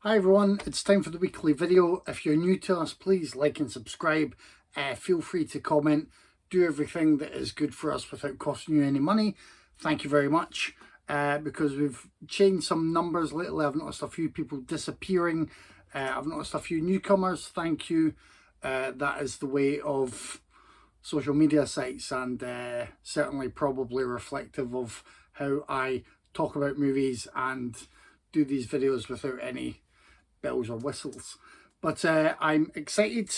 Hi everyone, it's time for the weekly video. If you're new to us, please like and subscribe. Feel free to comment. Do everything that is good for us without costing you any money. Thank you very much. Because we've changed some numbers lately, I've noticed a few people disappearing. I've noticed a few newcomers. Thank you. That is the way of social media sites, and certainly probably reflective of how I talk about movies and do these videos without any bells or whistles. But I'm excited.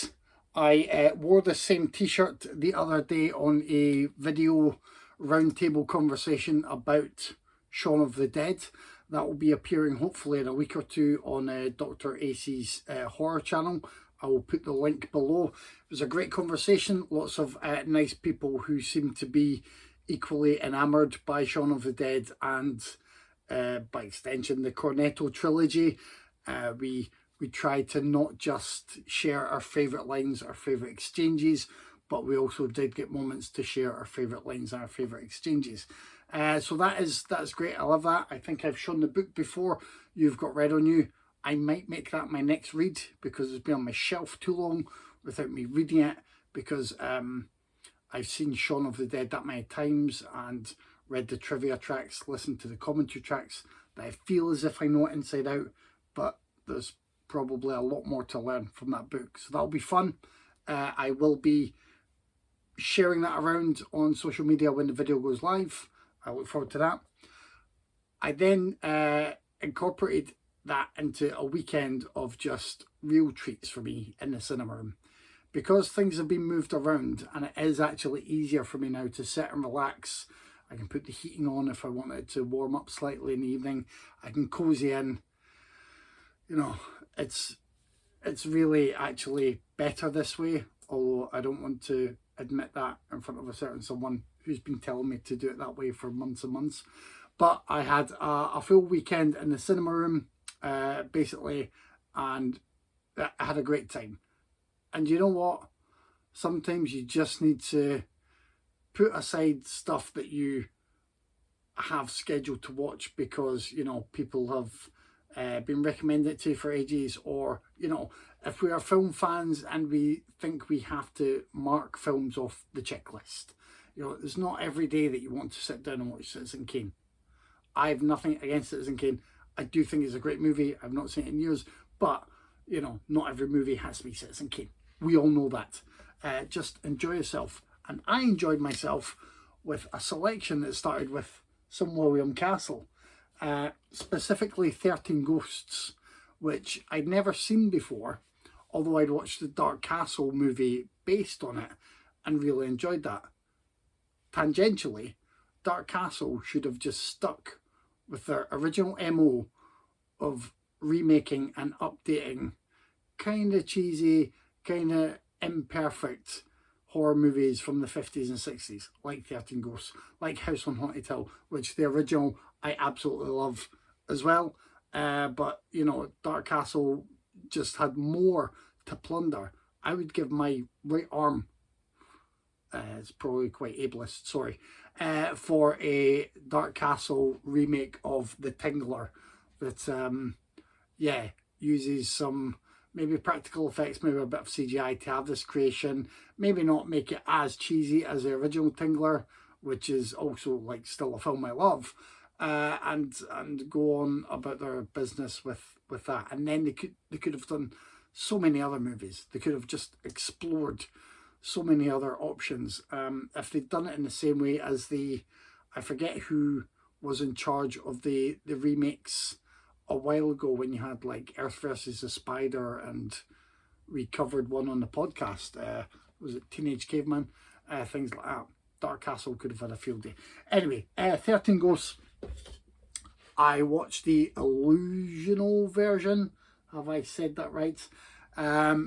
I wore the same t-shirt the other day on a video roundtable conversation about Shaun of the Dead. That will be appearing hopefully in a week or two on Dr. Acey's horror channel. I will put the link below. It was a great conversation. Lots of nice people who seem to be equally enamoured by Shaun of the Dead and by extension the Cornetto trilogy. We try to not just share our favourite lines, our favourite exchanges, but we also did get moments to share our favourite lines and our favourite exchanges. So that's great. I love that. I think I've shown the book before. You've Got Red on You. I might make that my next read because it's been on my shelf too long without me reading it, because I've seen Shaun of the Dead that many times and read the trivia tracks, listened to the commentary tracks, that I feel as if I know it inside out, but there's probably a lot more to learn from that book. So that'll be fun. I will be sharing that around on social media when the video goes live. I look forward to that. I then incorporated that into a weekend of just real treats for me in the cinema room. Because things have been moved around and it is actually easier for me now to sit and relax. I can put the heating on if I want it to warm up slightly in the evening. I can cozy in. You know, it's really actually better this way, although I don't want to admit that in front of a certain someone who's been telling me to do it that way for months and months. But I had a full weekend in the cinema room, basically, and I had a great time. And you know what? Sometimes you just need to put aside stuff that you have scheduled to watch because, you know, people have been recommended it to you for ages, or, you know, if we are film fans and we think we have to mark films off the checklist, you know, it's not every day that you want to sit down and watch Citizen Kane. I have nothing against Citizen Kane. I do think it's a great movie. I've not seen it in years, but, you know, not every movie has to be Citizen Kane. We all know that. Just enjoy yourself. And I enjoyed myself with a selection that started with some William Castle, specifically 13 Ghosts, which I'd never seen before, although I'd watched the Dark Castle movie based on it and really enjoyed that. Tangentially, Dark Castle should have just stuck with their original MO of remaking and updating kind of cheesy, kind of imperfect horror movies from the 50s and 60s, like 13 Ghosts, like House on Haunted Hill, which the original I absolutely love as well. But, you know, Dark Castle just had more to plunder. I would give my right arm, it's probably quite ableist, sorry, for a Dark Castle remake of The Tingler that, yeah, uses some maybe practical effects, maybe a bit of CGI to have this creation, maybe not make it as cheesy as the original Tingler, which is also like still a film I love, and go on about their business with that. And then they could have done so many other movies. They could have just explored so many other options. If they'd done it in the same way as I forget who was in charge of the remakes a while ago, when you had like Earth versus the Spider, and we covered one on the podcast, was it Teenage Caveman, things like that. Dark Castle could have had a field day. Anyway, 13 Ghosts, I watched the Illusional version, have I said that right?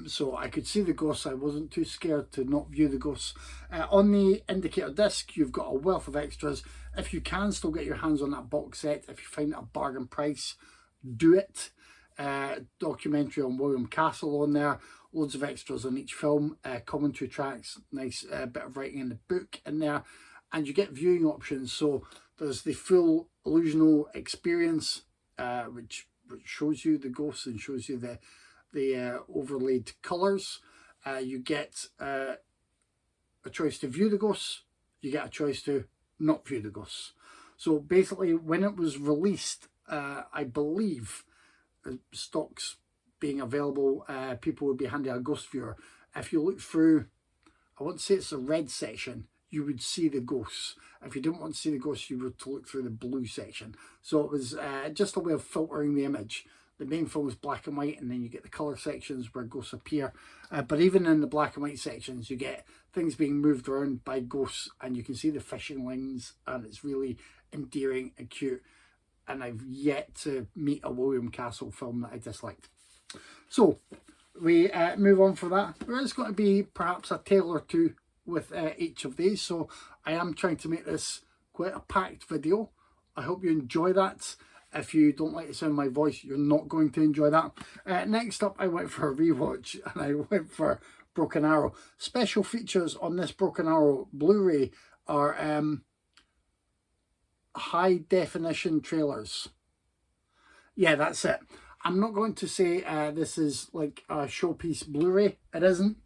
So I could see the ghosts. I wasn't too scared to not view the ghosts. On the indicator disc, you've got a wealth of extras. If you can still get your hands on that box set, if you find it a bargain price, do it. Documentary on William Castle on there, loads of extras on each film, commentary tracks, nice bit of writing in the book in there, and you get viewing options. So there's the full Illusional experience, which which shows you the ghosts and shows you the overlaid colours. You get a choice to view the ghosts. You get a choice to not view the ghosts. So basically, when it was released, I believe, stocks being available, people would be handed a ghost viewer. If you look through, I wouldn't say it's the red section, you would see the ghosts. If you didn't want to see the ghosts, you were to look through the blue section. So it was just a way of filtering the image. The main film is black and white, and then you get the colour sections where ghosts appear. But even in the black and white sections, you get things being moved around by ghosts, and you can see the fishing lines, and it's really endearing and cute. And I've yet to meet a William Castle film that I disliked. So we move on for that. There is going to be perhaps a tale or two with each of these, so I am trying to make this quite a packed video. I hope you enjoy that. If you don't like the sound of my voice, you're not going to enjoy that. Next up, I went for a rewatch, and I went for Broken Arrow. Special features on this Broken Arrow Blu-ray are high definition trailers. Yeah, that's it. I'm not going to say this is like a showpiece Blu-ray. It isn't.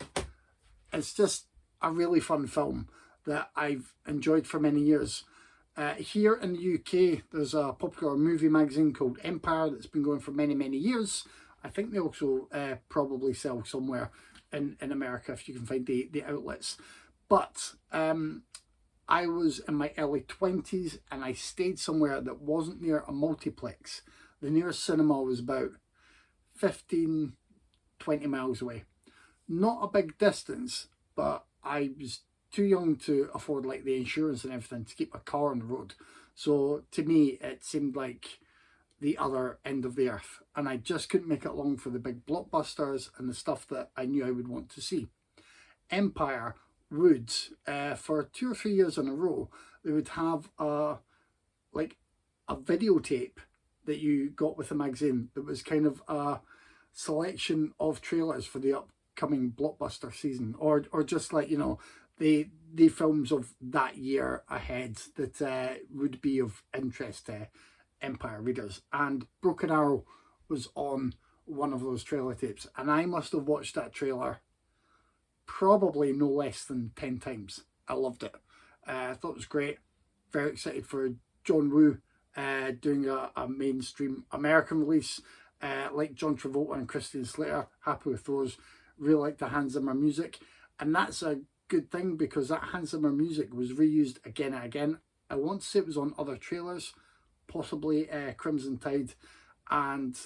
It's just a really fun film that I've enjoyed for many years. Here in the UK, there's a popular movie magazine called Empire that's been going for many, many years. I think they also probably sell somewhere in America if you can find the outlets. But I was in my early 20s and I stayed somewhere that wasn't near a multiplex. The nearest cinema was about 15, 20 miles away. Not a big distance, but I was too young to afford like the insurance and everything to keep a car on the road. So to me, it seemed like the other end of the earth. And I just couldn't make it along for the big blockbusters and the stuff that I knew I would want to see. Empire would, for 2 or 3 years in a row, they would have like a videotape that you got with the magazine that was kind of a selection of trailers for the upcoming blockbuster season, or just like, you know, the films of that year ahead that would be of interest to Empire readers. And Broken Arrow was on one of those trailer tapes, and I must have watched that trailer probably no less than 10 times. I loved it. I thought it was great. Very excited for John Woo doing a mainstream American release. Like John Travolta and Christian Slater, happy with those. Really like the Hans Zimmer music, and that's a good thing because that Hans Zimmer music was reused again and again. I want to say it was on other trailers, possibly Crimson Tide, and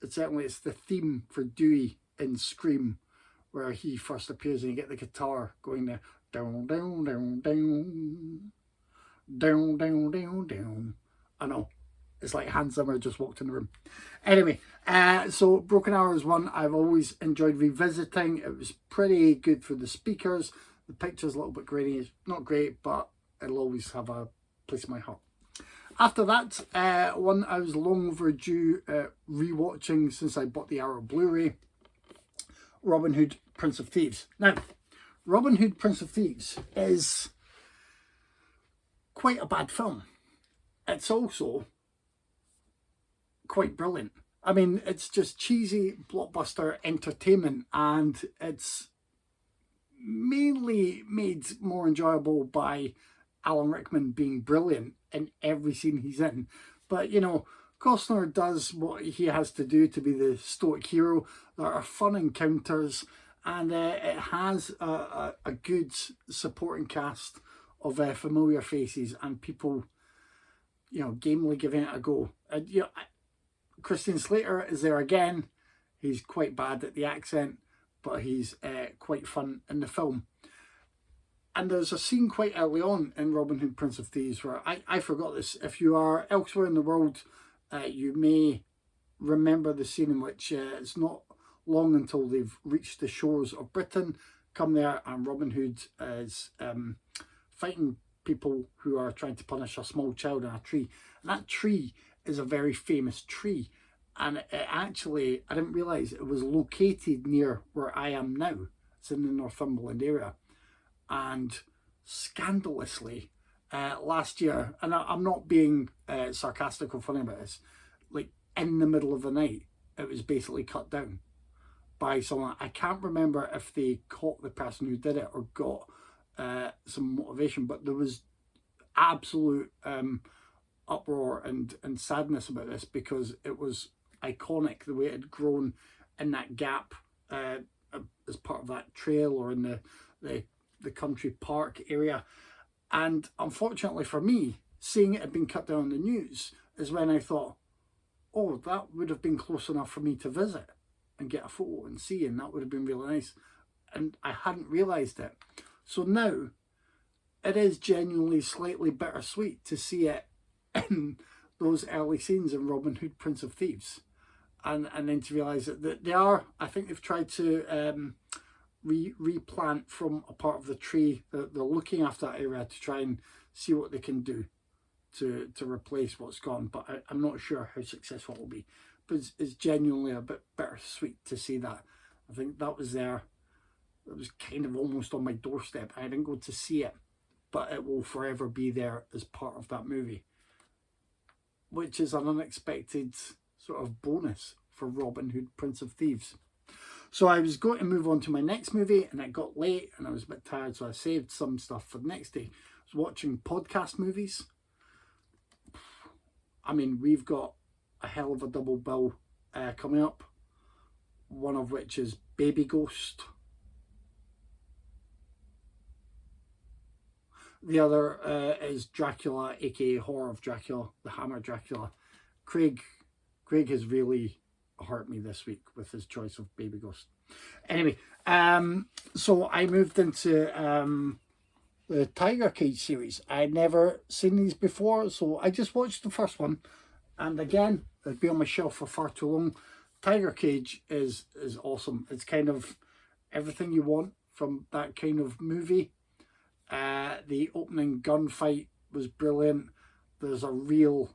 certainly it's the theme for Dewey in Scream, where he first appears and you get the guitar going there, down, down, down, down, down, down, down, down. I know, it's like Hans Zimmer just walked in the room. Anyway, so Broken Arrow is one I've always enjoyed revisiting. It was pretty good for the speakers. The picture's a little bit grainy. It's not great, but it'll always have a place in my heart. After that, one I was long overdue rewatching since I bought the Arrow Blu-ray, Robin Hood, Prince of Thieves. Now, Robin Hood, Prince of Thieves is quite a bad film. It's also quite brilliant. I mean, it's just cheesy blockbuster entertainment, and it's mainly made more enjoyable by Alan Rickman being brilliant in every scene he's in. But, you know, Costner does what he has to do to be the stoic hero. There are fun encounters, and it has a good supporting cast of familiar faces and people, you know, gamely giving it a go. You know, Christian Slater is there again. He's quite bad at the accent, but he's quite fun in the film. And there's a scene quite early on in Robin Hood, Prince of Thieves where I forgot this. If you are elsewhere in the world, you may remember the scene in which it's not long until they've reached the shores of Britain, come there, and Robin Hood is fighting people who are trying to punish a small child in a tree. And that tree is a very famous tree. And it actually, I didn't realise it was located near where I am now. It's in the Northumberland area. And scandalously, last year, and I'm not being sarcastic or funny about this, like in the middle of the night. It was basically cut down by someone. I can't remember if they caught the person who did it or got some motivation, but there was absolute uproar and sadness about this, because it was iconic the way it had grown in that gap as part of that trail, or in the country park area. And unfortunately for me, seeing it had been cut down on the news is when I thought, oh, that would have been close enough for me to visit and get a photo and see, and that would have been really nice. And I hadn't realised it. So now it is genuinely slightly bittersweet to see it in those early scenes in Robin Hood, Prince of Thieves. And then to realise that they are, I think they've tried to replant from a part of the tree. They're looking after that area to try and see what they can do to replace what's gone. But I'm not sure how successful it will be. But it's genuinely a bit bittersweet to see that. I think that was there. It was kind of almost on my doorstep. I didn't go to see it, but it will forever be there as part of that movie, which is an unexpected sort of bonus for Robin Hood, Prince of Thieves. So I was going to move on to my next movie, and it got late and I was a bit tired, so I saved some stuff for the next day. I was watching podcast movies. I mean, we've got a hell of a double bill coming up, one of which is Baby Ghost. The other is Dracula, aka Horror of Dracula, the Hammer Dracula. Craig has really hurt me this week with his choice of Baby Ghost. Anyway, so I moved into the Tiger Cage series. I'd never seen these before, so I just watched the first one, and again, it'd be on my shelf for far too long. Tiger Cage is awesome. It's kind of everything you want from that kind of movie. The opening gunfight was brilliant. There's a real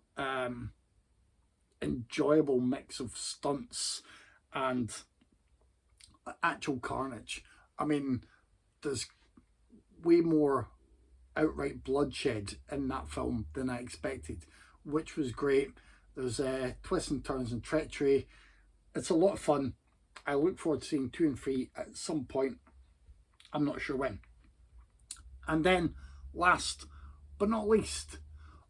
enjoyable mix of stunts and actual carnage. I mean, there's way more outright bloodshed in that film than I expected, which was great. There's twists and turns and treachery. It's a lot of fun. I look forward to seeing 2 and 3 at some point. I'm not sure when. And then last but not least,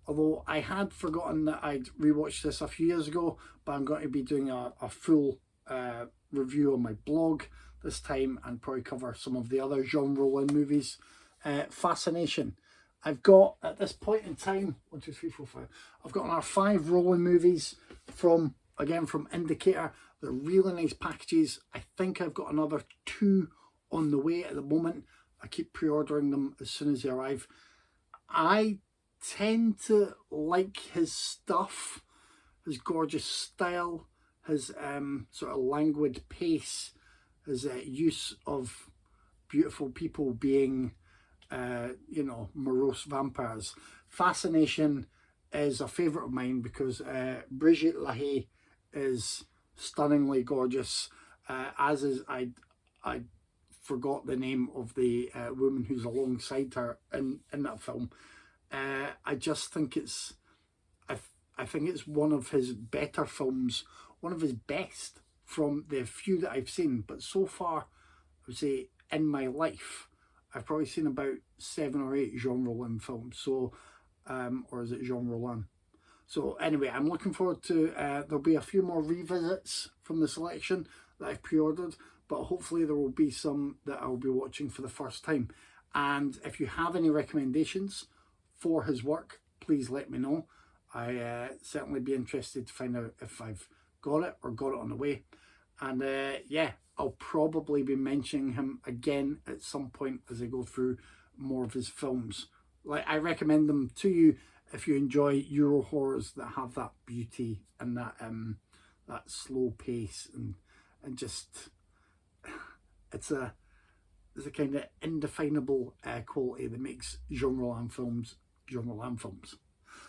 although I had forgotten that I'd rewatched this a few years ago, but I'm going to be doing a full review on my blog this time, and probably cover some of the other Jean Rollin movies. Fascination. I've got, at this point in time, 1, 2, 3, 4, 5, I've got our 5 Rollin movies from Indicator. They're really nice packages. I think I've got another 2 on the way at the moment. I keep pre-ordering them as soon as they arrive. I tend to like his stuff, his gorgeous style, his sort of languid pace, his use of beautiful people being, morose vampires. Fascination is a favourite of mine because Brigitte Lahaie is stunningly gorgeous, as is I forgot the name of the woman who's alongside her in that film. I just think I think it's one of his better films, one of his best from the few that I've seen. But so far, I would say in my life, I've probably seen about 7 or 8 Jean Rollin films. So, or is it Jean Rollin? So anyway, I'm looking forward to, there'll be a few more revisits from the selection that I've pre-ordered, but hopefully there will be some that I'll be watching for the first time. And if you have any recommendations for his work, please let me know. I certainly be interested to find out if I've got it or got it on the way. And yeah, I'll probably be mentioning him again at some point as I go through more of his films. Like, I recommend them to you if you enjoy Euro horrors that have that beauty and that slow pace and just it's a kind of indefinable quality that makes Jean Rollin films Jean Rollin films.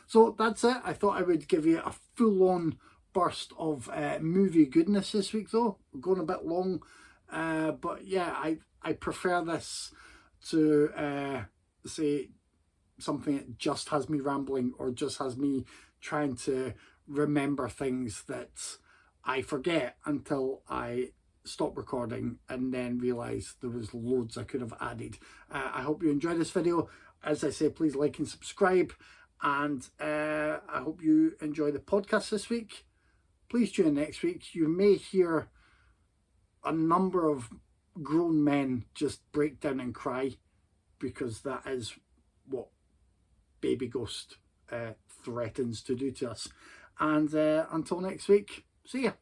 So that's it. I thought I would give you a full-on burst of movie goodness this week, though. We're going a bit long, but yeah, I prefer this to say something that just has me rambling or just has me trying to remember things that I forget until I stop recording and then realise there was loads I could have added. I hope you enjoyed this video. As I say, please like and subscribe, and I hope you enjoy the podcast this week. Please tune in next week. You may hear a number of grown men just break down and cry, because that is what Baby Ghost threatens to do to us. And until next week, see ya.